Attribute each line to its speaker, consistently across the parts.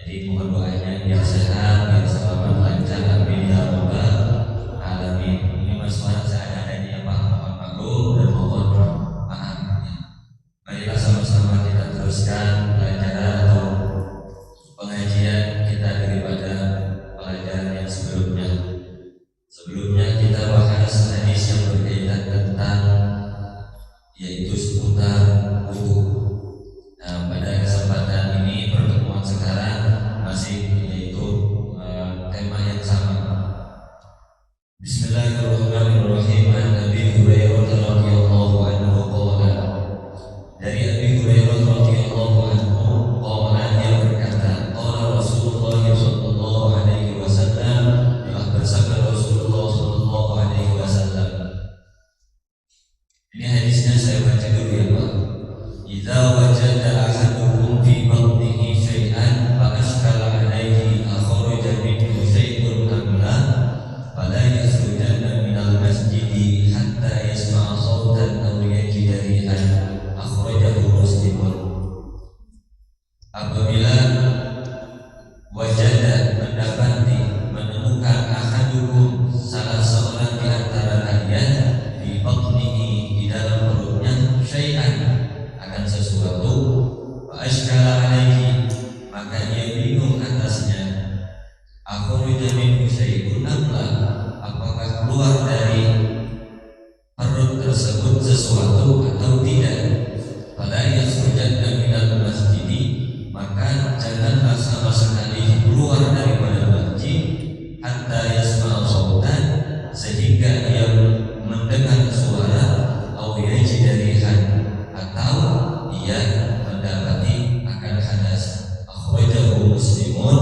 Speaker 1: Jadi mohon doanya biar sehat, biar selamat, lancar, amin ya rabbal alamin. Ini masalah seadanya Pak, mohon maklum dan mohon maaf. Marilah sama-sama kita teruskan pelajaran atau pengajian kita daripada pelajaran yang sebelumnya. Sebelumnya kita bahas hadis yang berkaitan tentang yaitu seputar wudu. Nah, pada kesempatan ini pertemuan sekarang masih yaitu tema yang sama. Bismillahirrahmanirrahim. An Abi Hurairah radhiyallahu anhu qala. Dari Abi Hurairah radhiyallahu anhu qala, dia berkata, qala Rasulullah sallallahu alaihi wasallam, telah bersabda Rasulullah sallallahu alaihi wasallam. Ini hadisnya saya baca dulu ya Pak. Idza wajada ahadukum fi batnihi syai'an fa ashkala alaihi akhraja minhu syai'un am la fala yakhrujanna minal masjidi hatta yasma'a sautan aw yajida rihan, akhrajahu Muslimun. Apabila wajada, mendapati, menemukan ahadukum, salah seorang di antara kalian, di batnihi, di dalam perutnya, syai'an, akan sesuatu, wa ashkala alaihi, maka dia bingung atasnya, akhraja minhu syai'un am la, apakah keluar dari perut tersebut sesuatu atau tidak. Fala yakhrujanna minal masjidi, maka janganlah sama sekali keluar daripada masjid, hatta yasma'a sautan, sehingga dia mendengar suara, atau yajida rihan, atau dia mendapati akan hadas. Akhrajahu Muslimun.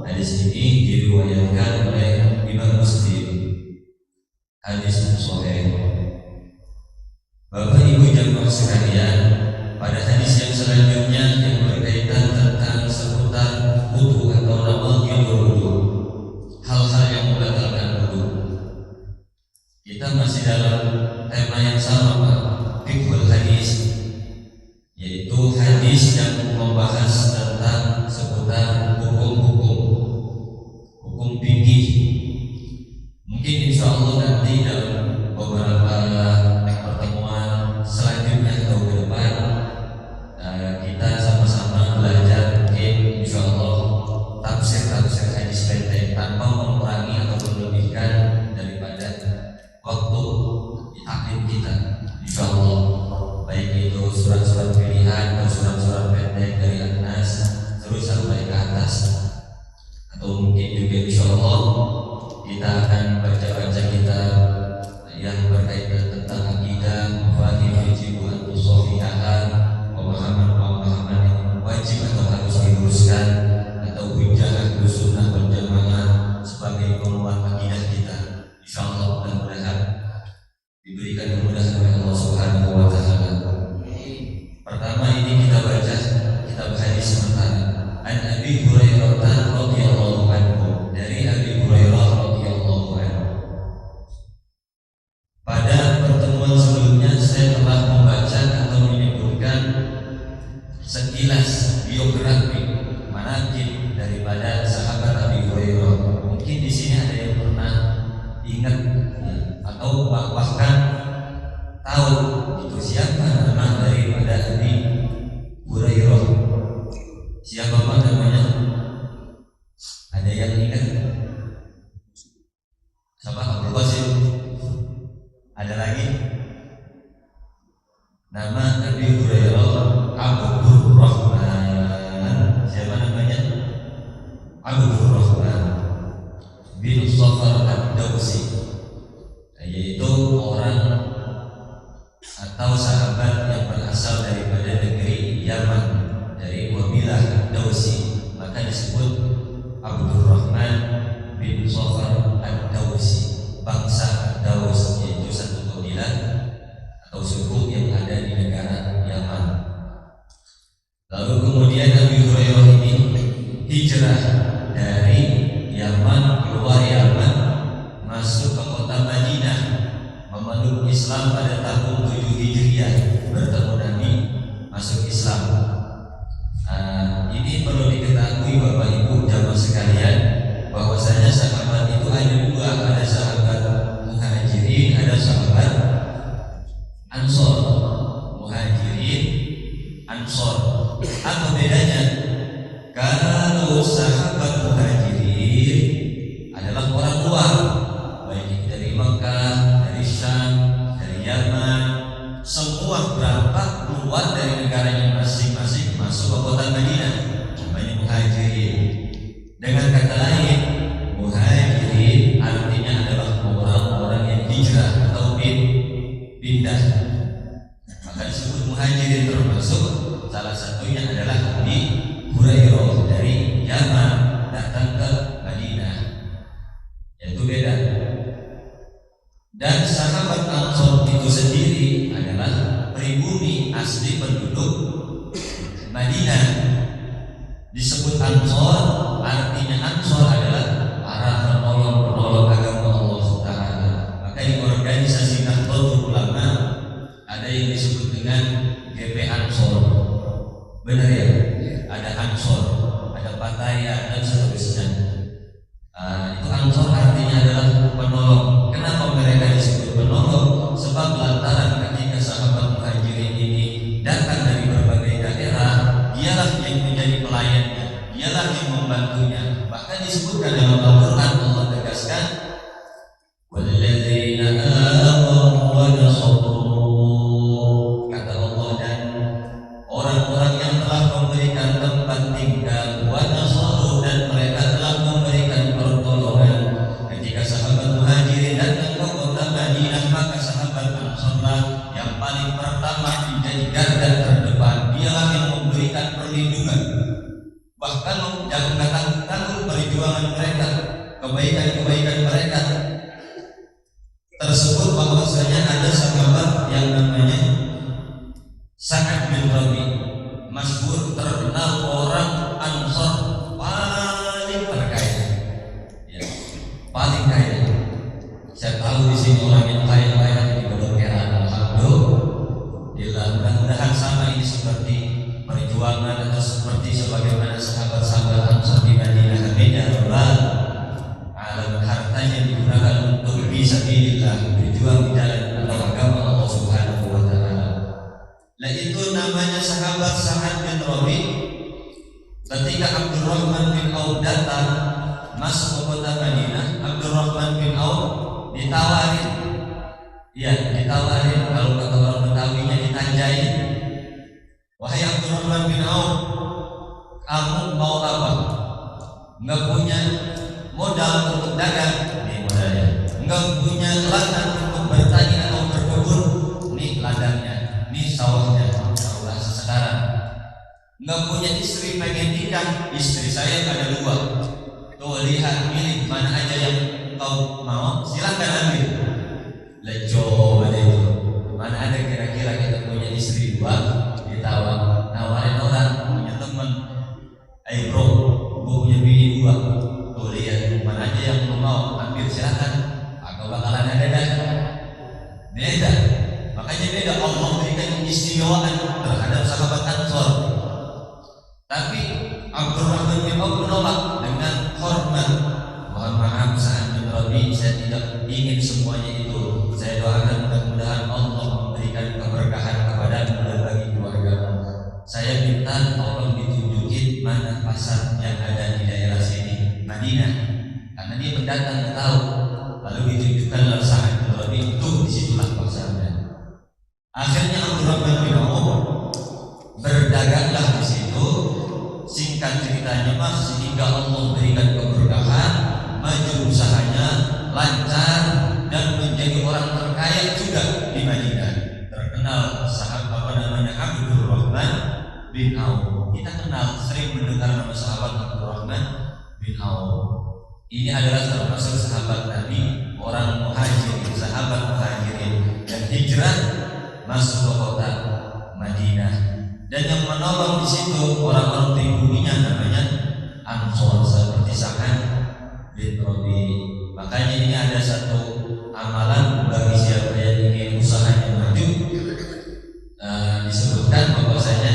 Speaker 1: Hadis ini diriwayatkan oleh Imam Muslim. Hadis sahih. Bapak Ibu jamaah sekalian, pada hadis yang selanjutnya yang berkaitan tentang seputar wudu atau nawaqidul wudu, hal-hal yang membatalkan wudu. Kita masih dalam tema yang sama Pak, fiqhul hadis, yaitu hadis yang membahas tentang seputar hukum fikih. Mungkin insya Allah nanti dalam beberapa pertemuan selanjutnya atau ke depan kita sama-sama belajar, mungkin insya Allah tafsir hadis pendek tanpa mengurangi atau melebihkan daripada waktu taklim kita, insya Allah, baik itu surat-surat pilihan atau surat-surat pendek dari An-Nas terus sampai ke atas, atau mungkin juga insya Allah kita akan baca-baca kitab yang berkaitan tentang akidah, mafahim wajib atau sofiahan, pemahaman yang wajib atau harus diluruskan, atau hujjah ahlu sunnah wal jamaah sebagai penguat akidah kita. Insya Allah mudah-mudahan diberikan kemudahan oleh Allah Subhanahu wa Ta'ala. Pertama ini kita baca kitab hadis sementara. An Abi Hurairah radhiyallahu anhu, dari Abi Hurairah radhiyallahu anhu. Pada pertemuan sebelumnya saya telah membaca atau menyebutkan sekilas biografi manaqib daripada sahabat Abi Hurairah. Mungkin di sini ada yang pernah ingat atau bahkan tahu itu siapa nama daripada Abi Hurairah. Siapa Pak namanya? Ada yang ingat? Siapa? Abdul Qasim? Ada lagi? Nama Abi Hurairah Abdul Rahman. Siapa namanya? Abdul Rahman bin Safar ad-Dawsi, yaitu orang atau sahabat yang berasal daripada negeri Yaman, dari kabilah Dawsi, maka disebut Abdul Rahman bin Safar ad-Dawsi, bangsa Daus, yaitu satu kabilah atau suku yang ada di negara Yaman. Lalu kemudian Abi Hurairah ini hijrah dari Yaman, keluar Yaman, masuk ke kota Madinah, memeluk Islam pada tahun 7 Hijriah, bertemu Nabi, masuk Islam. Ini perlu diketahui Bapak Ibu sahabat muhajirin adalah orang luar, baik dari Mekah, dari Syam, dari Yaman, semua berangkat keluar dari negaranya masing-masing masuk ke kota Madinah, namanya muhajirin. Dengan kata lain, muhajirin artinya adalah orang-orang yang hijrah atau pindah. Maka disebut muhajirin, termasuk salah satunya adalah Abi Hurairah dari Yaman datang ke Madinah, yaitu beda. Dan sahabat Ansor itu sendiri adalah pribumi asli penduduk Madinah. Disebut Ansor, artinya Ansor adalah para penolong agama Allah Subhanahu. Maka di organisasi Nahdlatul Ulama ada yang disebut dengan GP Ansor. Benar ya? Ada Ansor, ada Pataya dan seterusnya. Itu Ansor artinya adalah penolong. Kenapa mereka disebut penolong? Sebab lantaran ketika sahabat muhajirin ini datang dari berbagai daerah, dialah yang menjadi pelayannya, dialah yang membantunya. Bahkan disebutkan dalam Al-Quran, Allah tegaskan, walladzina amanu wa nasaru, kata Allah, dan orang-orang yang telah memberikan tempat tinggal, wa nasaru, dan mereka telah memberikan pertolongan. Ketika sahabat muhajirin datang ke kota Madinah, maka sahabat Ansarlah yang paling pertama menjadi garda terdepan. Dialah yang memberikan perlindungan, bahkan jangan tanggung perjuangan mereka, kebaikan-kebaikan mereka tersebut. Bahwasanya ada sahabat yang namanya Sa'ad bin Rabi, masyhur terkenal orang Ansor paling terkaya, ya, paling kaya. Saya tahu di sini orang yang kaya-kaya di Kedokteran. Alhamdulillah, mudah-mudahan sama ini seperti perjuangan atau seperti sebagaimana sahabat-sahabat Ansor di Madinah. Amin ya rabbal alamin. Hartanya digunakan untuk fisabilillah, berjuang di jalan agama Allah Subhanahu wa taala. Nah, itu namanya sahabat Sa'ad bin Rabi. Ketika Abdurrahman bin Auf datang masuk ke kota Madinah, Abdurrahman bin Auf ditawarin, ya ditawarin, kalau kata orang Betawinya ditanjain. Wahai Abdurrahman bin Auf, kamu mau apa? Enggak punya modal untuk dagang, ini modalnya. Enggak punya ladang untuk bertani atau berkebun, ini ladangnya, ini sawahnya, sawah sekarang. Enggak punya istri, pengen nikah, istri saya ada 2. Tuh lihat, pilih mana aja yang kau mau, silakan ambil. Lejo ada itu. Mana ada kira-kira kita punya istri 2, ditawar, nawarin orang, punya teman, ayo bro, gue punya bini 2. Tuh lihat, mana aja yang lu mau, ambil silakan. Agak bakalan ada dan beda. Makanya beda, Allah berikan istimewaan terhadap sahabat Ansor. Tapi Abdurrahman bin Auf menolak dengan hormat. Mohon maaf Sa'ad bin Rabi, saya tidak ingin semuanya itu. Saya doakan mudah-mudahan Allah memberikan keberkahan kepadamu dan bagi keluargamu. Saya minta tolong ditunjukin mana pasar yang ada di daerah sini, Madinah, karena dia pendatang tahu. Lalu ditunjukkanlah Sa'ad bin Rabi, itu disitulah pasarnya. Akhirnya Abdurrahman bin Auf berdaganglah di situ. Singkat ceritanya mas, sehingga Allah berikan keberkahan, maju usahanya, lancar, dan menjadi orang terkaya juga di Madinah. Terkenal sahabat Abdurrahman bin Auf. Kita kenal, sering mendengar nama sahabat Abdurrahman bin Auf. Ini adalah termasuk sahabat Nabi, orang muhajirin, sahabat muhajirin, dan hijrah masuk ke kota Madinah. Dan yang menolong di situ orang-orang pribuminya namanya Ansor, seperti Sa'ad bin Rabi. Makanya ini ada satu amalan bagi siapa yang ingin usahanya maju. Disebutkan bahwasanya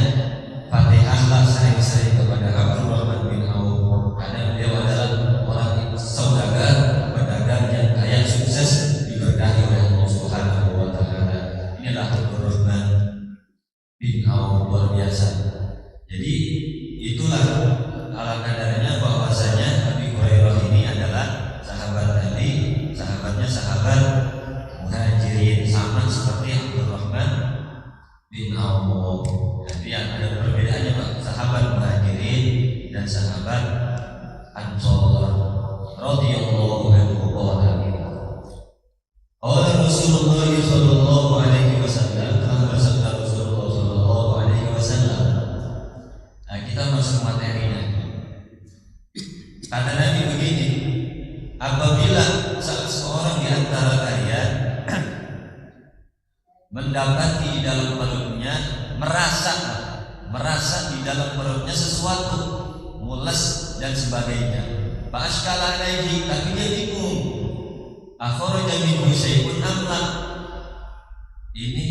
Speaker 1: Fatihahlah sering-sering kepada Abdurrahman bin Auf, karena beliau adalah orang saudagar, pedagang yang kaya, sukses, diberkahi oleh Allah Subhanahu wa taala. Inilah Abdurrahman bin Auf, luar biasa. Jadi itulah ala kadarnya bahwasanya sahabat Muhajirin sama seperti Abdurrahman bin Auf. Jadi ada perbedaannya Pak, sahabat Muhajirin dan sahabat Ansor radhiyallahu anhu. Qala Rasulullah sallallahu alaihi wasallam, telah bersabda Rasulullah sallallahu alaihi wasallam. Nah, kita masuk materinya. Kata Nabi begini, apabila salah seorang di antara kalian mendapati di dalam perutnya merasa di dalam perutnya sesuatu mules dan sebagainya, fa'ashkala alaihi, tapi dia bingung, akhraja minhu syai'un amla, ini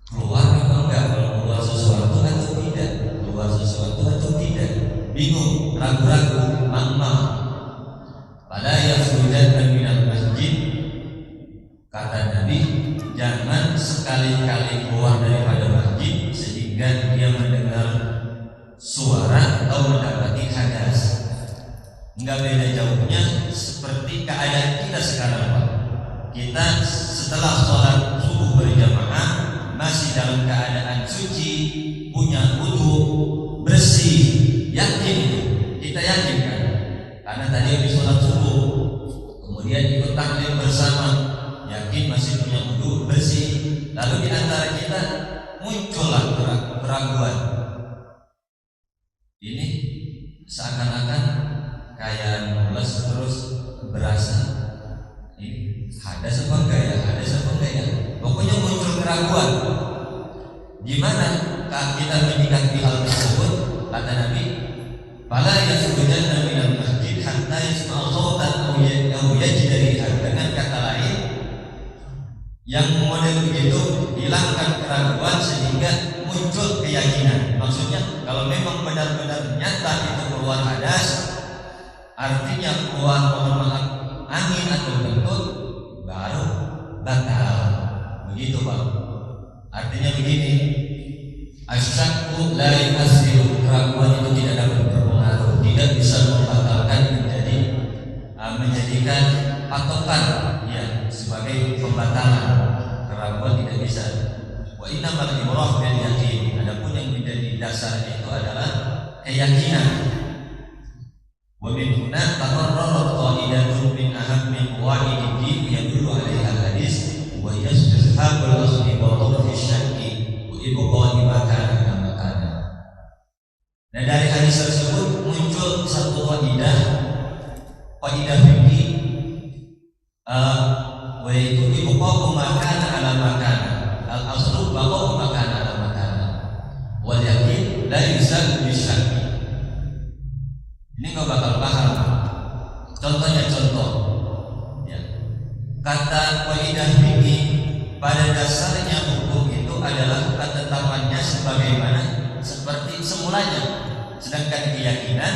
Speaker 1: keluar apa enggak, keluar sesuatu atau tidak, bingung, ragu-ragu, mama. Pada yakhrujanna minal masjid, kata Nabi, jangan sekali-kali keluar daripada masjid sehingga dia mendengar suara atau mendapati hadas. Enggak beda jauhnya seperti keadaan kita sekarang Pak. Kita setelah sholat subuh berjamaah masih dalam keadaan suci, punya wudu, bersih, yakin, kita yakin kan? Karena tadi habis sholat subuh, kemudian ikut taklim bersama, yakin masih punya wudu, bersih. Lalu di antara kita muncullah keraguan. Ini seakan-akan kayak mules terus berasa ini hadas apa enggak ya, pokoknya muncul keraguan. Gimana kita menyikapi hal tersebut? Kata Nabi, fala yakhrujanna minal masjid hatta yasma'u shawtan aw yajida rihan. Dengan kata lain, yang model begitu hilangkan keraguan sehingga muncul keyakinan. Maksudnya kalau memang benar-benar nyata itu keluar hadas, artinya keluar mohon maaf angin atau kentut, baru batal. Begitu Pak. Artinya begini, asyakku la yu'assiru, keraguan itu tidak dapat berpengaruh, tidak bisa membatalkan, menjadikan patokan ya sebagai pembatalan. Keraguan tidak bisa. Wa innamal ibrah bil yaqin, adapun yang menjadi dasarnya itu adalah keyakinan. Wa min huna taqarrarat qaidatun min ahammi qawaidid din yadullu 'alaiha al-hadis wa yastashabul asli wa tarfi syakki wa ibqa'i makana. Dan dari hadis tersebut muncul satu kaidah fikih, yaitu ibqa'u makana ala makana, al-aslu baqa'u makana ala makana, wal yaqin la yuzal bisyakki. Ini nggak bakal paham. Contohnya ya. Kata kaidah fikih pada dasarnya hukum itu adalah ketetapannya sebagaimana seperti semulanya. Sedangkan keyakinan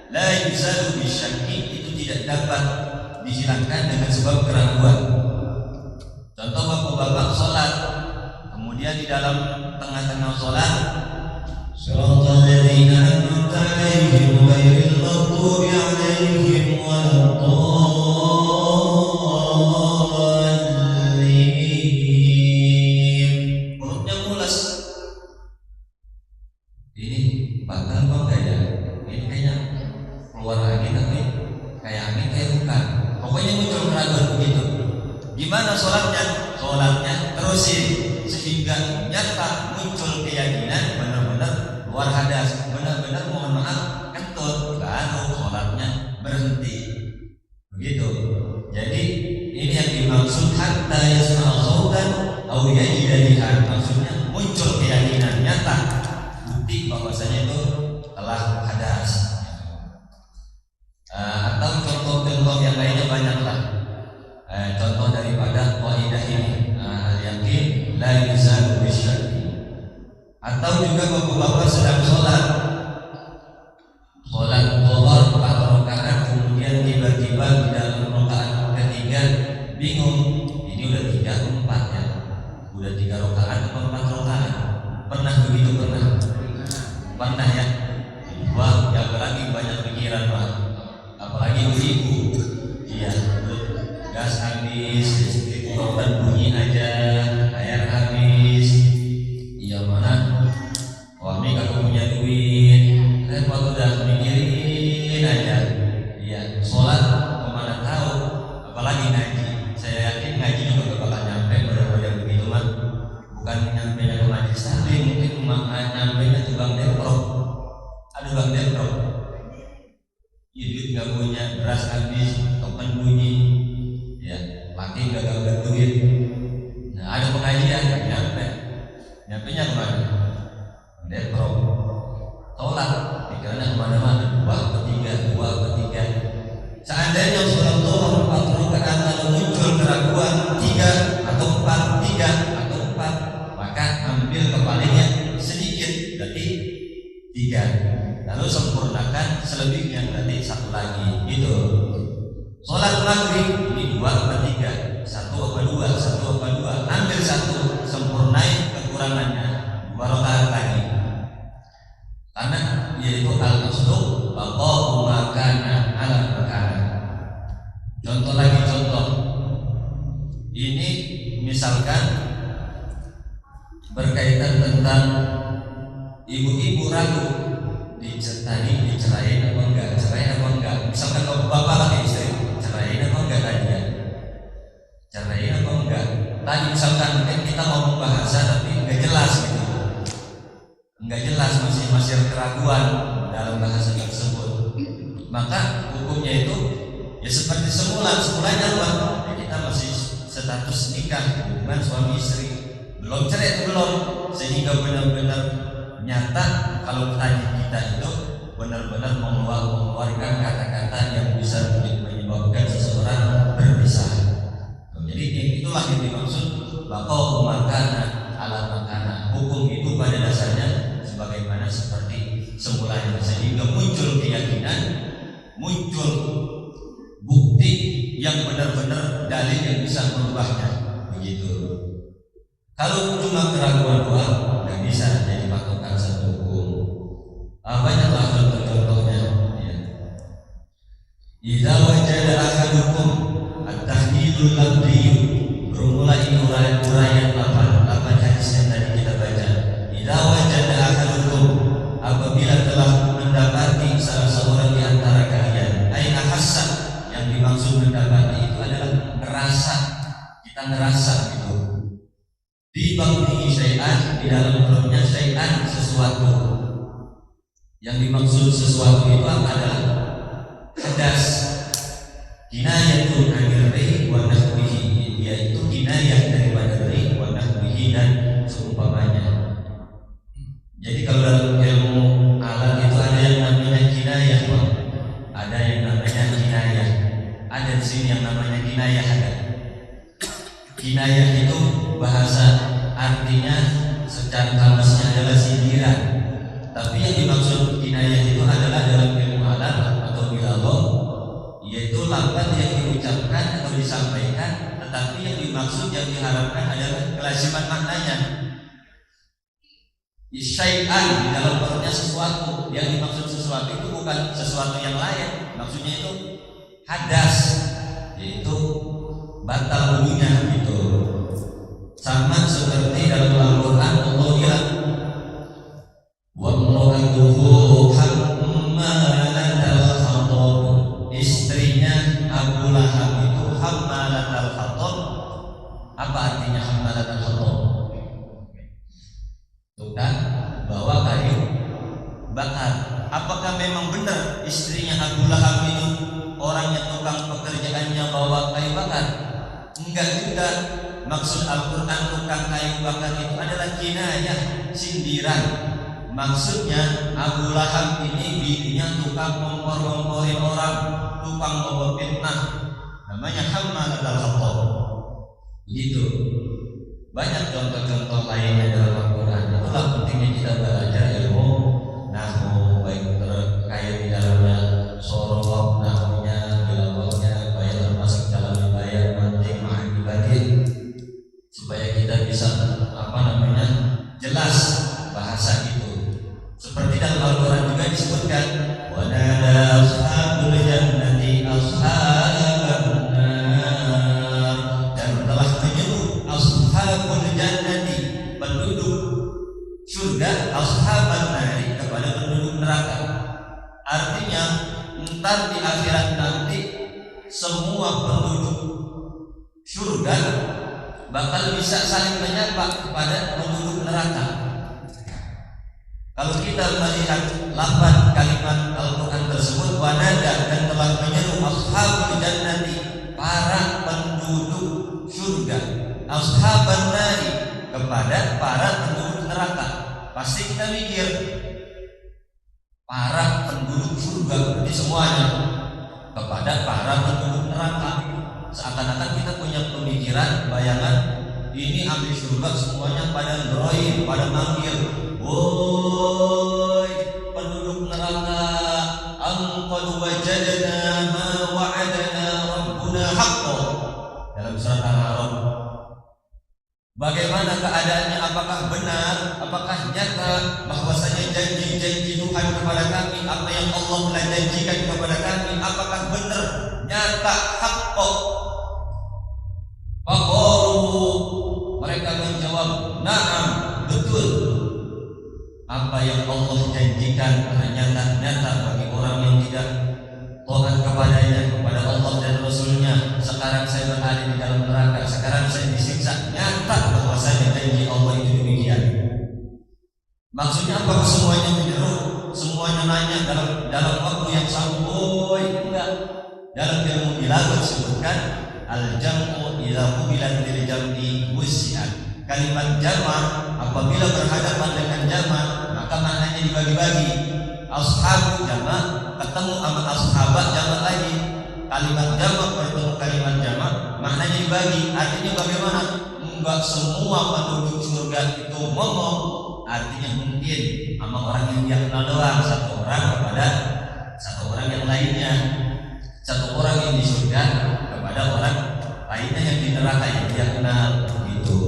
Speaker 1: la yuzalu bisyakki itu tidak dapat dihilangkan dengan sebab keraguan. Contoh bapak-bapak sholat, kemudian di dalam tengah-tengah sholat, shiratal ladzina an'amta 'alaihim ghairil maghdubi 'alaihim waladdallin. Perutnya mules. Ini batal kok enggak ya? Ini kayaknya keluar angin tapi kayak angin kayak bukan. Pokoknya muncul keraguan begitu. Gimana sholatnya? Sholatnya terusin sehingga nyata muncul keyakinan benar-benar keluar hadas, benar-benar mohon maaf kentut, baru sholatnya berhenti. Begitu. Jadi ini yang dimaksud hatta yasma'u shawtan aw yajida rihan. Maksudnya muncul keyakinan nyata, bukti bahwasanya itu telah hadas. Atau contoh-contoh yang lainnya banyaklah. Contoh daripada kaidah ini, al-yaqin la yuzalu bisyakki. Atau juga bapak-bapak sedang sholat zuhur 4 rakaat, kemudian tiba-tiba di dalam rakaat ketiga bingung, ini udah 3 atau 4 ya, udah 3 rakaat atau 4 rakaat. Pernah begitu? Pernah ya. Wah, yang lagi banyak pikiran Pak, apalagi ibu. Iya, duit nggak punya, beras habis, token bunyi, ya, laki gagal duit. Nah, ada pengajian, nyampe kemana? Depro, tolak, pikirannya kemana-mana, dua ketiga. Seandainya sholat zuhur 4 rakaat lalu muncul keraguan 3 atau 4, maka ambil kepalanya sedikit, berarti 3. Lalu sempurnakan selebihnya, berarti 1 lagi, gitu. Sholat maghrib ini 2 atau 3, 1 atau 2, ambil 1, sempurnai kekurangannya, 2 rakaat lagi. Karena yaitu al-qasdu baqa'u ma kana ala makana. Contoh. Ini misalkan berkaitan tentang ibu-ibu ragu dicerain apa enggak. Misalkan bapak lagi istri, cerain apa enggak tadi. Tadi misalkan kita ngomong bahasa tapi enggak jelas gitu. Masih keraguan dalam bahasa tersebut. Maka hukumnya itu ya seperti semulanya apa? Ya kita masih status nikah, hubungan suami istri, belum cerai sehingga benar-benar nyata kalau tadi kita itu benar-benar mengeluarkan kata-kata yang bisa menyebabkan seseorang berpisah. Jadi itulah yang dimaksud baqa'u makana ala makana. Hukum itu pada dasarnya sebagaimana seperti semulanya, sehingga muncul keyakinan, muncul bukti yang benar-benar dalil yang bisa merubahnya, begitu. Kalau cuma keraguan doang nggak bisa jadi patokan satu hukum. Banyaklah contoh-contohnya. Ya. Idza wajada ahadukum at-tahdidul lafzi, bermula ini uraian 8 hadis yang tadi kita baca. Idza wajada ahadukum, apabila telah mendapati salah seorang di antara kalian, aina hasan, yang dimaksud mendapati itu adalah kita ngerasa gitu. Di batnihi syai'an, di dalam perutnya syai'an, sesuatu. Yang dimaksud sesuatu itu adalah hadas. Kinayatun anil rih wa nahwihi, yaitu kinayah daripada rih wa nahwihi dan seumpamanya. Jadi kalau dalam ilmu alam itu ada yang namanya kinayah, ada yang namanya kinayah. Ada di sini yang namanya kinayah ada. Kinayah itu bahasa artinya secara kamusnya adalah sindiran. Tapi yang dimaksud kinayah itu adalah dalam ilmu alam atau bilallah, yaitu lafaz yang diucapkan atau disampaikan, tetapi yang dimaksud yang diharapkan adalah kelasiman maknanya. Syai'an di dalam perutnya sesuatu, yang dimaksud sesuatu itu bukan sesuatu yang lain, maksudnya itu hadas, yaitu batal wudunya gitu. Sama seperti dalam Al-Quran Allah bilang wa imra'atuhu hammalatal hatab, istrinya Abu Lahab itu hammalatal hatab. Apa artinya hammalatal hatab? Tukang bawa kayu bakar. Apakah memang benar istrinya Abu Lahab itu orangnya tukang pekerjaannya bawa kayu bakar? Enggak juga. Maksud Al-Quran tukang kayu bakar itu adalah kinayah, sindiran. Maksudnya Abu Lahab ini bininya tukang ngompor-ngomporin orang, tukang bawa fitnah, namanya hammalatal hatab. Begitu. Banyak contoh-contoh lainnya dalam Al-Quran. Itulah pentingnya kita belajar ilmu nahwu, baik terkait di dalamnya sorof, nahwunya, bilawahnya, baik termasuk dalam wilayah mantik, ma'ani, batin, supaya kita bisa jelas bahasa itu. Seperti dalam Al-Quran juga disebutkan wa nada ashabul jannati ashaban nar, dan telah menyuruh ashabul jannati, penduduk surga, ashaban nari, kepada penduduk neraka. Artinya entar di akhirat nanti semua penduduk surga bakal bisa saling menyapa kepada penduduk neraka. Kalau kita melihat lafaz kalimat Al-Quran tersebut, wanada, pasti kita mikir para penduduk surga berarti semuanya kepada para penduduk neraka. Seakan-akan kita punya pemikiran, bayangan ini ahli surga semuanya pada ngeroin, pada manggil, woi penduduk neraka, qad wajadna ma wa'adana rabbuna haqqan, dalam surat Al-A'raf. Bagaimana keadaannya? Apakah benar? Apakah nyata bahwasanya janji-janji Tuhan kepada kami, apa yang Allah telah janjikan kepada kami, apakah benar, nyata, haqqan? Faqalu, mereka menjawab, na'am, betul. Apa yang Allah janjikan ternyata nyata bagi orang yang tidak taat kepadanya, kepada Allah dan Rasulnya. Sekarang saya berada di dalam neraka, sekarang saya disiksa. Nyata bahwasanya janji Allah itu demikian. Maksudnya apa? Semuanya menyeru, semuanya nanya dalam waktu yang sama. Enggak. Dalam ilmu balaghah disebutkan al-jam'u idza qubilat bil jam'i wusi'at. Kalimat jama' apabila berhadapan dengan jama' maka maknanya dibagi-bagi. Ashab jama' ketemu sama ashabat jama' lagi. Kalimat jama' bertemu kalimat jama' maknanya dibagi. Artinya bagaimana? Enggak semua penduduk surga itu ngomong. Artinya mungkin sama orang yang dia kenal doang, satu orang kepada satu orang yang lainnya, satu orang yang di surga kepada orang lainnya yang di neraka yang dia kenal. Gitu.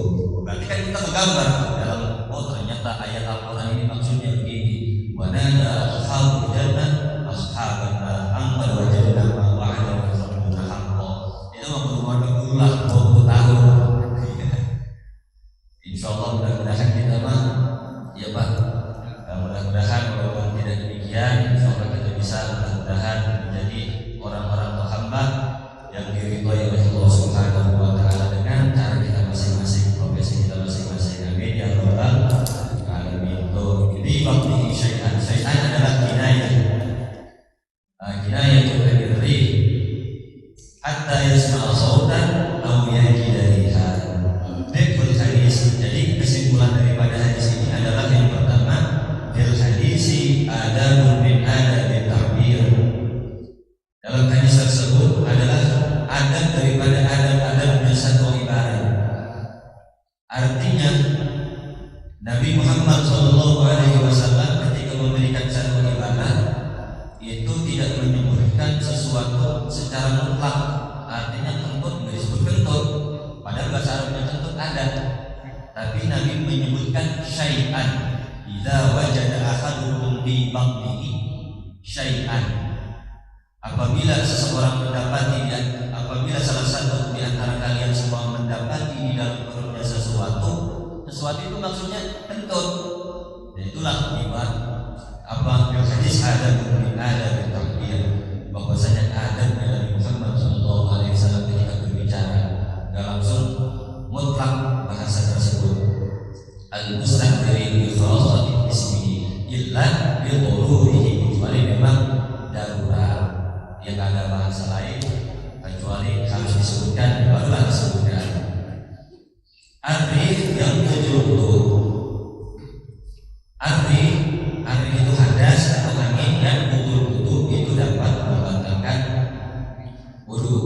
Speaker 1: Berarti kan kita menggambar dalam, oh ternyata ayat Al-Quran ini maksudnya begini. Wa nada ashabul jannah ashaban nar an qad wajadna ma wa'adana rabbuna haqqan. Itu berumur-umur 20 tahun. Insyaallah mudah-mudahan kita mah ya Pak. Mudah-mudahan walaupun tidak demikian, insyaallah kita bisa mudah-mudahan menjadi orang-orang hamba yang diridhoi oleh Allah Subhanahu wa taala dengan cara kita masing-masing, profesi kita masing-masing. Amin ya rabbal alamin. Jadi waktu syai'an adalah kinayah. Kinayah itu dari hatta yasma'a sautan aw yajida rihan. Fikul hadis. Jadi kesimpulan daripada hadis ini adalah yang pertama, fil hadisi adabun min adabi ta'bir. Dalam hadis tersebut adalah adab daripada adab-adab satu ibarat. Artinya Nabi Muhammad SAW ketika memberikan satu ibarat itu tidak menyebutkan sesuatu secara mutlak. Artinya kentut nggak disebut kentut, padahal bahasa Arabnya kentut ada. Tapi Nabi menyebutkan syai'an. Idza wajada ahadukum fi batnihi syai'an. Apabila salah satu di antara kalian semua mendapati di dalam perutnya sesuatu itu maksudnya kentut. Dan itulah ibarat hadis ada bertakbir, bahwasanya adab Nabi Muhammad SAW ketika berbicara nggak langsung mutlak bahasa tersebut. Al-mustaqbiri bi khasati ismihi illa bi dhururihi, kecuali memang darurat yang ada bahasa lain, kecuali harus disebutkan barulah disebutkan. Arif yang tujuh arif itu hadas atau angin, dan wudu itu dapat membatalkan wudu.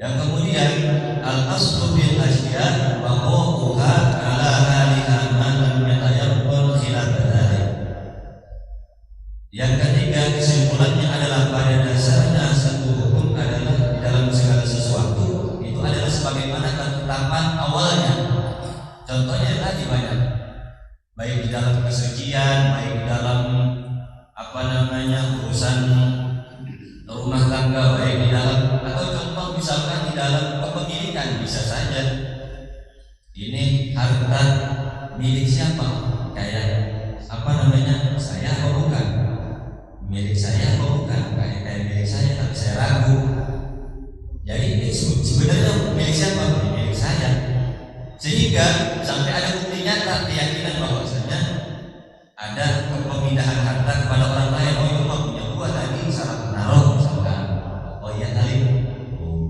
Speaker 1: Yang kemudian al-aslu bil asya wa quha ala haliha man lam yatayaqqan khilaf dzalik. Yang ketiga, kesimpulannya adalah pada dasarnya satu hukum adalah dalam segala sesuatu itu adalah sebagaimana ketetapan awalnya. Contohnya tadi banyak, baik di dalam kesucian, baik di dalam urusan rumah tangga, baik di dalam, atau contoh misalkan di dalam kepemilikan bisa saja. Ini harta milik siapa? Kayak saya atau bukan? Milik saya atau bukan? Kayak milik saya, tapi saya ragu. Jadi ini sebenarnya milik siapa? Milik saya. Sehingga sampai ada bukti nyata, keyakinan bahwasanya ada pemindahan harta kepada orang lain. Oh itu mah punya gua tadi, salah menaruh misalkan. Oh iya tadi,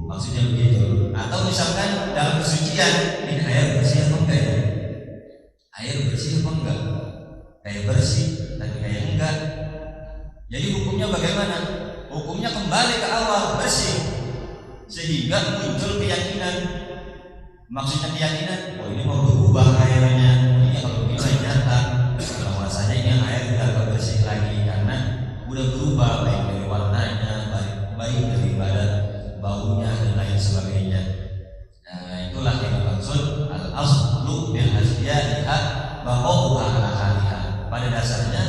Speaker 1: maksudnya begitu. Atau misalkan dalam kesucian, ini air bersih apa enggak ya? Air bersih apa enggak? kayak bersih tapi kayak enggak. Jadi hukumnya bagaimana? Hukumnya kembali ke awal, bersih, sehingga muncul keyakinan. Maksudnya keyakinan, oh ini mau berubah airnya, ini kalau begini nyata bahwasanya ini air tidak bersih lagi karena udah berubah, baik dari warnanya, baik dari badan baunya dan lain sebagainya. Nah itulah yang dimaksud al-aslu bil asya'iha baqa'uha ala haliha. Pada dasarnya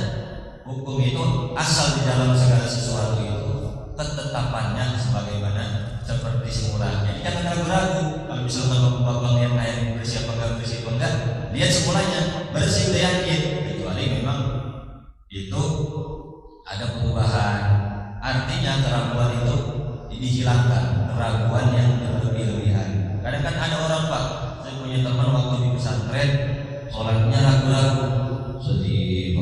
Speaker 1: hukum itu asal di dalam segala sesuatu itu ketetapannya sebagaimana seperti semula. Jadi jangan ragu-ragu. Kalau misalkan bapak lihat air bersih apa enggak, lihat semulanya bersih udah yakin. Kecuali memang itu ada perubahan. Artinya keraguan itu dihilangkan, keraguan yang berlebih-lebihan. Kadang kan ada orang, Pak, saya punya teman waktu di pesantren sholatnya ragu-ragu, sedih,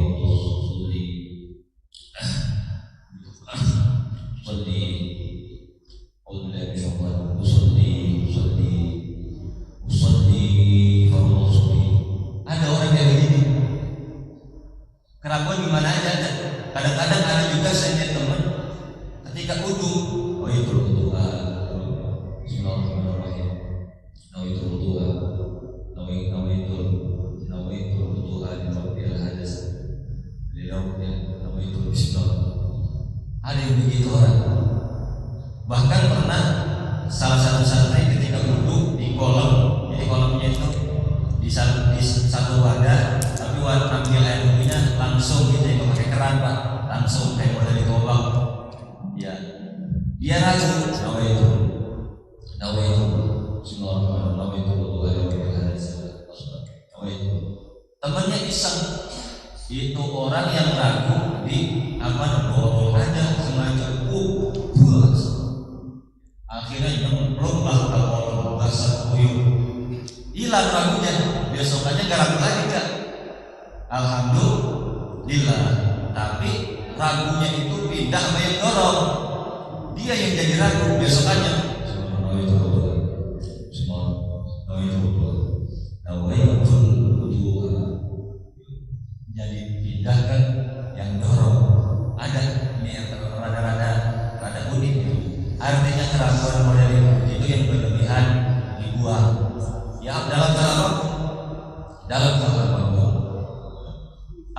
Speaker 1: ada orang yang begini. Keraguan gimana aja. Kadang-kadang ada juga saya lihat teman ketika wudu, oh itu berdoa, Bismillahirrahmanirrahim, nawaitu berdoa, nawaitu berdoa di rabbil hadas, nawaitu Bismillah. Ada yang begitu orang. Bahkan pernah salah satu santri ketika wudu di kolam, jadi kolamnya itu di satu wadah, tapi ambil air wudunya langsung gitu, ya, pakai keran, Pak, langsung kayak wadah di tobak. Ya, dia ragu, nawaitu, temannya iseng, itu orang yang ragu di dorong aja sengaja, buas. Akhirnya nyemplunglah ke kolam basah kuyup, hilang ragunya. Besokannya gak ragu lagi kan? Alhamdulillah. Tapi ragunya itu pindah sama yang dorong, dia yang jadi ragu. Besokannya jadi pindah ke yang dorong. Ada ini yang rada unik. Artinya keraguan model itu yang berlebihan dibuang. Ya dalam hal apa?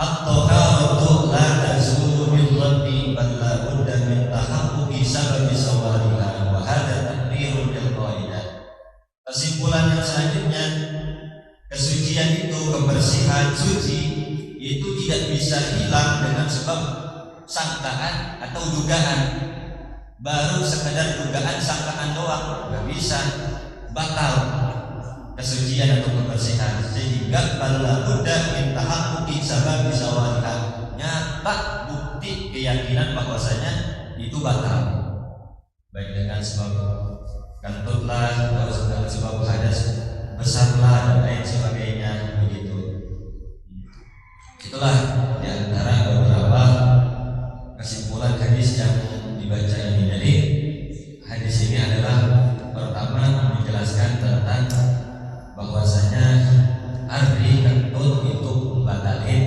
Speaker 1: At-taharatu la tazulu bil dhanni bal la budda min tahaqquqi sababi sawariha wa hadha takdirun lil qaidah. Kesimpulan yang selanjutnya, kesucian itu, kebersihan, suci itu tidak bisa hilang dengan sebab sangkaan atau dugaan. Baru sekedar dugaan, sangkaan doang nggak bisa, batal kesucian atau kebersihan. Sehingga bala budda min tahaqquqi sababi sawariha, nyata bukti keyakinan bahwasanya itu batal, baik dengan sebab kantutlah atau sebab hadas besarlah dan lain sebagainya, begitu. Itulah diantara beberapa kesimpulan hadis yang dibaca ini. Jadi hadis ini adalah pertama menjelaskan tentang bahwasanya arti kentut itu membatalkan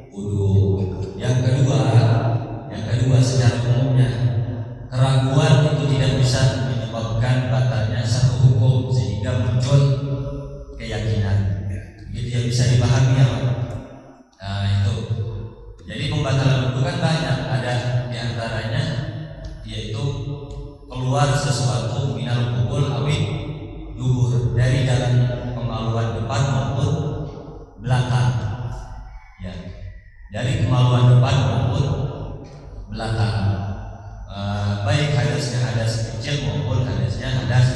Speaker 1: wudu. Yang kedua secara umumnya keraguan itu tidak bisa menyebabkan batalnya satu hukum sehingga muncul keyakinan. Itu yang bisa dipahami ya, Pak. Nah itu. Jadi pembatalan wudu kan banyak, ada diantaranya yaitu keluar sesuatu minal kubul awit dubur, dari jalan kemaluan depan maupun belakang. Ya, dari kemaluan depan maupun belakang. Baik hadasnya hadas kecil maupun hadasnya hadas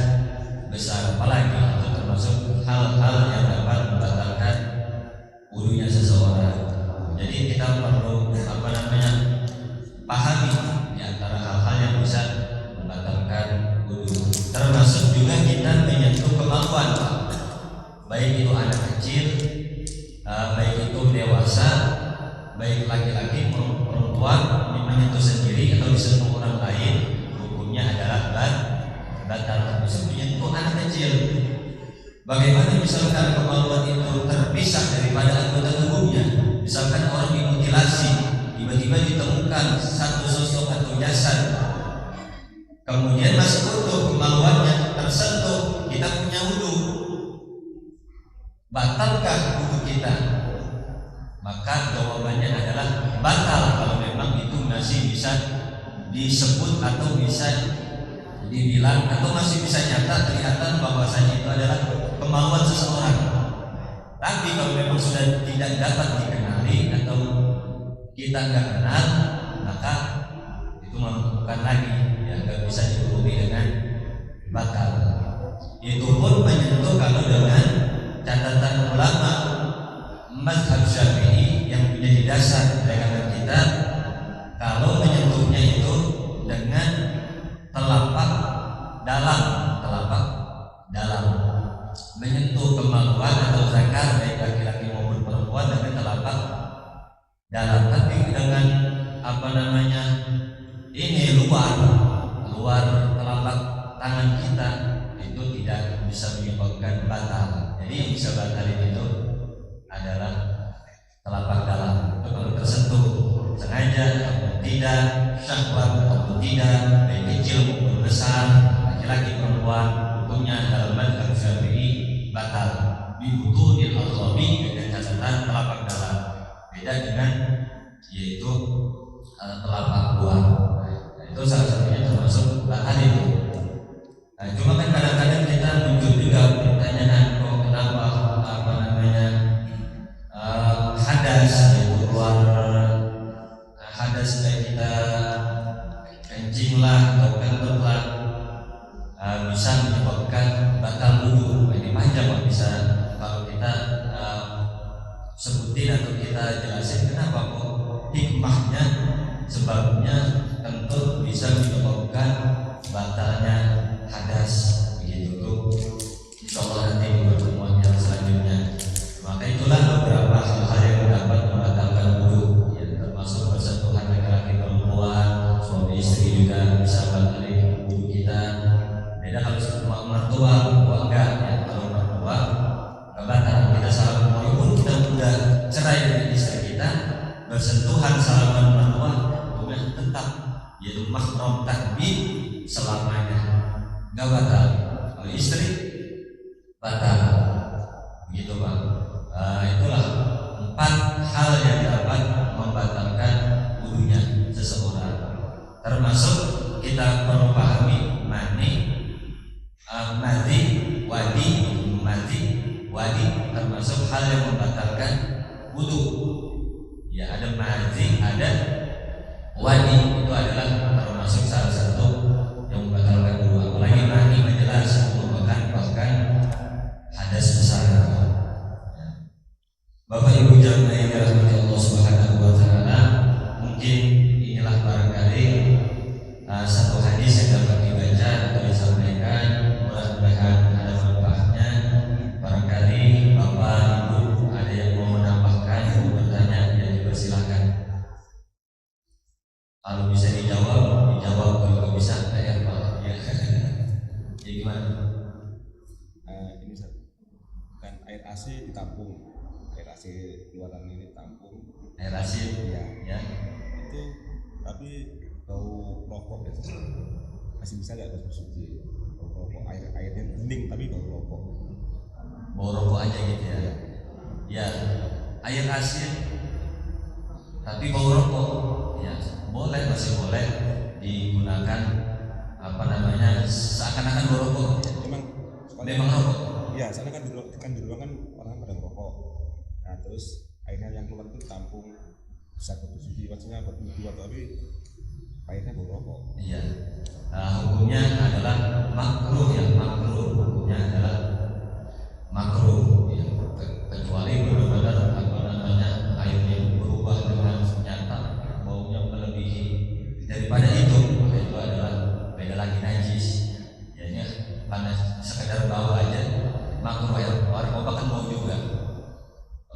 Speaker 1: besar. Apalagi itu termasuk hal-hal yang dapat membatalkan wudunya seseorang. Jadi kita perlu pahami di antara hal-hal yang bisa membatalkan wudu. Termasuk juga kita menyentuh kemaluan, baik itu anak kecil, baik itu dewasa, baik laki-laki maupun perempuan, menyentuh sendiri atau disentuh orang lain, hukumnya adalah batal. Termasuk menyentuh anak kecil. Bagaimana misalkan kemaluan itu terpisah daripada anggota tubuhnya? Misalkan orang dimutilasi, tiba-tiba ditemukan satu sosok atau jasad, kemudian masih utuh kemaluannya, tersentuh, kita punya wudu, batalkah wudu kita? Maka jawabannya adalah batal kalau memang itu masih bisa disebut atau bisa dibilang atau masih bisa nyata kelihatan bahwasanya itu adalah kemaluan seseorang. Tapi kalau memang sudah tidak dapat dikenali atau kita nggak kenal, maka itu bukan lagi, ya nggak bisa dihukumi dengan batal. Itu pun menyentuh kalau dengan catatan ulama mazhab Syafi'i yang menjadi dasar dagangan kita, kalau menyentuhnya itu dengan telapak dalam, menyentuh kemaluan atau zakar baik laki-laki maupun perempuan dengan telapak dalam. Tapi dengan ini luar telapak tangan kita itu tidak bisa menyebabkan batal. Jadi yang bisa batalin itu adalah telapak dalam. Itu kalau tersentuh sengaja ataupun tidak, syahwat ataupun tidak, baik kecil maupun besar, laki-laki perempuan, hukumnya dalam mazhab Syafi'i batal. Bibutulil asabi dengan catatan telapak dalam. Beda dengan yaitu telapak luar. Nah, itu salah satunya termasuk batal itu. Nah, cuma kan kadang-kadang kita muncul juga pertanyaan, kok kenapa hadas, yaitu keluar hadas kayak kita kencing lah atau kentut lah, bisa menyebabkan batal wudu. Ini panjang Pak, bisa kalau kita sebutin atau kita jelasin kenapa kok hikmahnya, sebabnya kentut bisa menyebabkan batalnya hadas begitu tuh. Insyaallah nanti di pertemuan yang selanjutnya. Maka itulah beberapa hal-hal yang dapat membatalkan wudu, ya, termasuk persentuhan laki-laki perempuan, suami istri juga bisa batalkan wudu kita. Beda kalau sama mertua enggak, ya. Kalau mertua enggak batal, kita salam walaupun kita udah cerai dengan istri kita, bersentuhan salaman mertua hukumnya tetap, yaitu mahram takbir selamanya, enggak batal. Kalau istri batal, begitu Pak. Itulah 4 hal yang dapat membatalkan wudunya seseorang. Termasuk kita perlu pahami mani, madhi, wadi termasuk hal yang membatalkan wudu. Ya, ada madhi, ada wadi, itu adalah termasuk salah satu yang membatalkan wudu. Apalagi mani jelas merupakan bahkan hadas besar. Bapak Ibu jamaah yang dirahmati Allah Subhanahu wa taala, mungkin inilah barangkali satu hadis yang dapat dibaca atau disampaikan, mudah-mudahan ada manfaatnya. Barangkali Bapak Ibu ada yang mau menambahkan atau bertanya, ya dipersilakan. Kalau bisa dijawab, kalau bisa ya Pak. Ya. Ya gimana?
Speaker 2: Ini kan air AC ditampung. Air AC keluaran ini tampung,
Speaker 1: air AC
Speaker 2: ya,
Speaker 1: itu
Speaker 2: tapi bau rokok ya, masih bisa nggak bersuci? Bau rokok, airnya bening tapi bau rokok
Speaker 1: aja gitu ya. Ya, air AC tapi bau rokok, ya boleh, masih boleh digunakan seakan-akan bau rokok. Memang rokok.
Speaker 2: Iya, soalnya kan di ruangan orang pada merokok. Nah, terus airnya yang keluar itu tampung, bisa bersuci, maksudnya berwudu, tapi airnya bau rokok.
Speaker 1: Iya. Hukumnya adalah makruh, ya hukumnya adalah makruh, ya. Kecuali benar-benar airnya berubah dengan nyata, baunya melebihi daripada itu, maka itu adalah beda lagi najis. Ya, ini karena sekedar bau aja makruh, ya. Orang bahkan bau juga,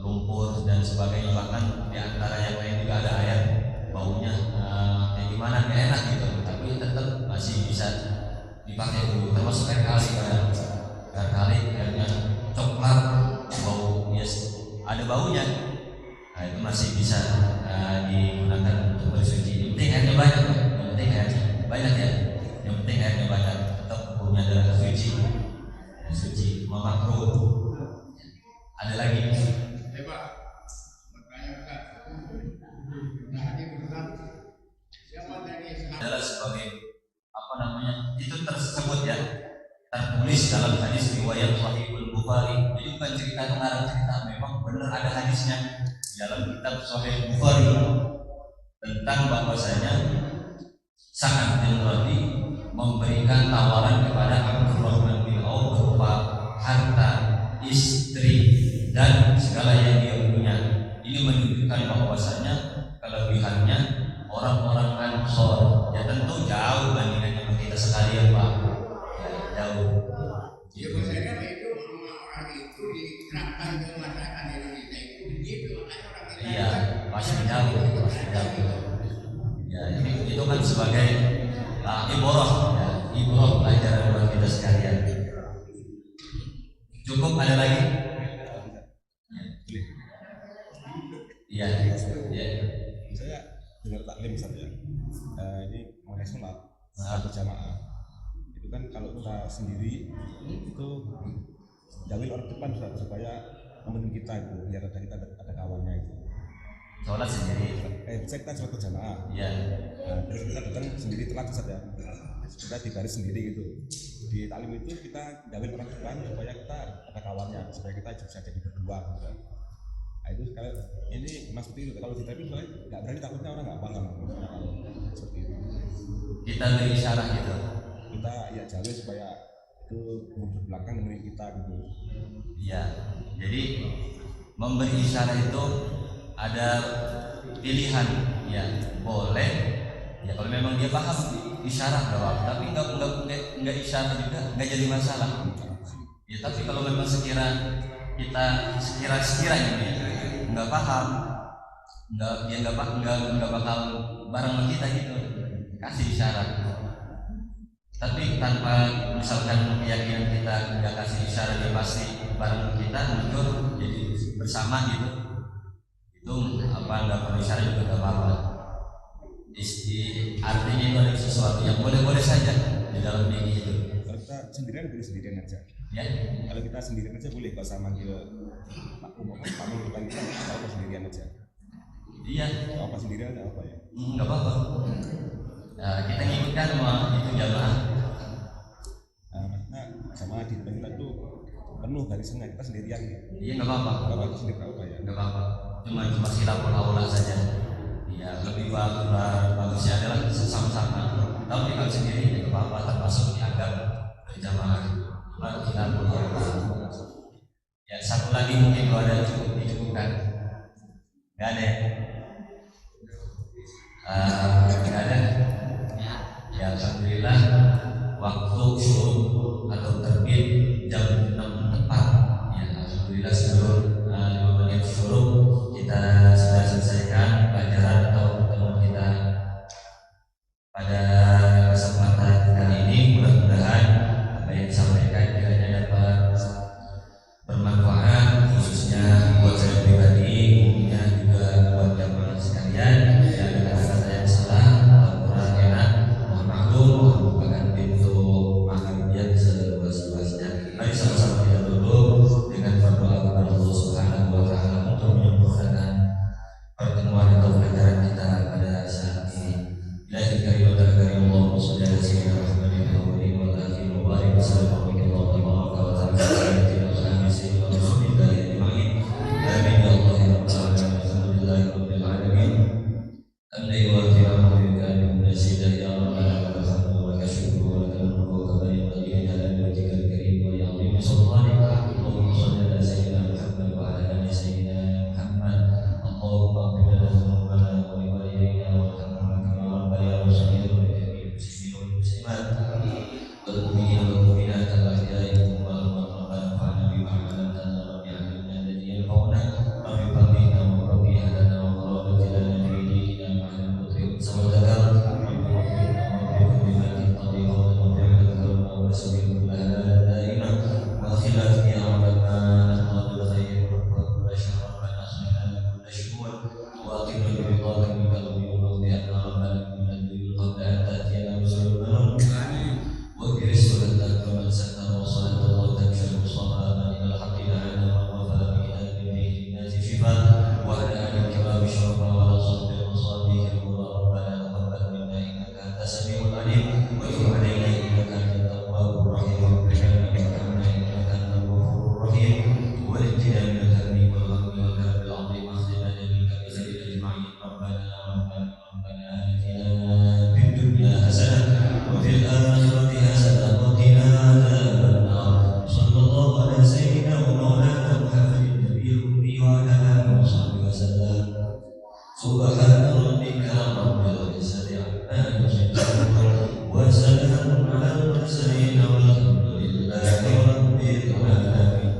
Speaker 1: lumpur dan sebagainya, bahkan di antara yang lain juga ada air baunya kayak gimana, nggak enak gitu, tapi tetap masih bisa dipakai dulu. Termasuk air kali, airnya coklat, bau ya ada baunya, nah, itu masih bisa digunakan untuk bersuci. Yang penting airnya banyak, yang penting airnya banyak ya, yang penting airnya banyak, tetap hukumnya adalah suci, suci memakruh. Ada lagi? Adalah sebagai apa namanya, itu tersebut ya, tertulis dalam hadis riwayat Sahihul Bukhari. Jadi bukan cerita pengarang cerita, memang benar ada hadisnya dalam kitab Sahih Bukhari tentang bahwasanya Sa'ad bin Rabi memberikan tawaran kepada Abdurrahman bin Auf berupa harta, istri, dan segala yang dia punya. Ini menunjukkan bahwasanya kelebihannya orang-orang Ansor ya tentu jauh bandingannya sama kita sekalian Pak, ya, jauh.
Speaker 3: Ya maksudnya itu orang itu diterapkan ke masyarakat Indonesia itu begitu, makanya orang kita
Speaker 1: iya pasti jauh, pasti jauh. Ya itu kan sebagai iborah, ya, iborah pelajaran buat kita sekalian. Cukup, ada lagi? Iya, iya.
Speaker 2: Saya dengar taklim saja. Ini mengenai sholat berjamaah. Itu kan kalau kita sendiri itu jauhin orang depan supaya teman kita itu biar kita ada kawannya itu.
Speaker 1: Sholat sendiri.
Speaker 2: Saya kita sholat berjamaah.
Speaker 1: Iya.
Speaker 2: Terus kita datang sendiri telat saja. Kita di baris sendiri gitu. Di taklim itu kita jauhin orang depan supaya kita ada kawannya, supaya kita bisa jadi berdua gitu. Nah, itu kalau ini maksudnya itu kalau kita itu nggak berani, takutnya orang nggak paham seperti itu.
Speaker 1: Kita beri isyarat gitu.
Speaker 2: Kita ya jauh supaya itu mundur belakang nemenin kita gitu.
Speaker 1: Iya. Jadi memberi isyarat itu ada pilihan, ya boleh. Ya kalau memang dia paham isyarat nggak apa-apa, tapi nggak isyarat juga nggak jadi masalah. Ya tapi kalau memang sekiranya ya nggak paham, nggak bakal bareng sama kita gitu, kasih isyarat. Tapi tanpa misalkan keyakinan kita nggak kasih isyarat dia pasti bareng kita mundur jadi bersama gitu, itu apa nggak perlu isyarat juga nggak apa-apa. Artinya itu ada sesuatu yang boleh-boleh saja di dalam diri itu.
Speaker 2: Kalau kita sendirian boleh sendirian aja.
Speaker 1: Ya.
Speaker 2: Kalau kita sendirian aja boleh, kalau sama manggil Pak depan kita, kalau sendirian aja.
Speaker 1: Iya.
Speaker 2: Kalau apa sendirian nggak apa ya?
Speaker 1: Nggak apa-apa. Nah, kita ngikutkan sama itu jamaah.
Speaker 2: Maksudnya sama di depan kita tuh penuh garisnya, kita sendirian.
Speaker 1: Iya nggak apa-apa.
Speaker 2: Nggak apa-apa sendiri apa ya?
Speaker 1: Nggak apa-apa. Cuma silapul aula saja. Ya lebih bagusnya adalah sama-sama. Tapi kalau sendiri ya nggak apa-apa, termasuk dianggap berjamaah. Kita ya satu lagi mungkin kalau ada cukup dicukupkan. Nggak ada ya? Nggak ada. Ya alhamdulillah waktu syuruk atau terbit jam 6 tepat. Ya alhamdulillah sebelum 5 menit syuruk kita sudah selesaikan pelajaran atau pertemuan kita pada kesempatan kali ini. Mudah-mudahan apa yang disampaikan kiranya dapat bermanfaat, khususnya buat saya pribadi, mungkin juga buat jamaah sekalian. Jika ada kata-kata yang salah atau kurang enak, mohon maklum, bukan pintu maafnya seluas-luasnya. Mari sama-sama kita tutup dengan berdoa kepada Allah Subhanahu wa Ta'ala untuk menyempurnakan pertemuan atau pelajaran kita pada saat ini. Ilahi karim عليم وتب علينا إنك أنت التواب الرحيم وارحمنا إنك أنت الغفور الرحيم ونجنا من الهم والغم والكرب العظيم واختم لنا منك بخير أجمعين ربنا آتنا في الدنيا حسنة وفي الآخرة حسنة وقنا عذاب النار صلى الله على سيدنا ومولانا محمد النبي الأمي وعلى آله وصحبه وسلم سبحان ربك رب العزة عما يصفون وسلام على المرسلين والحمد لله رب العالمين.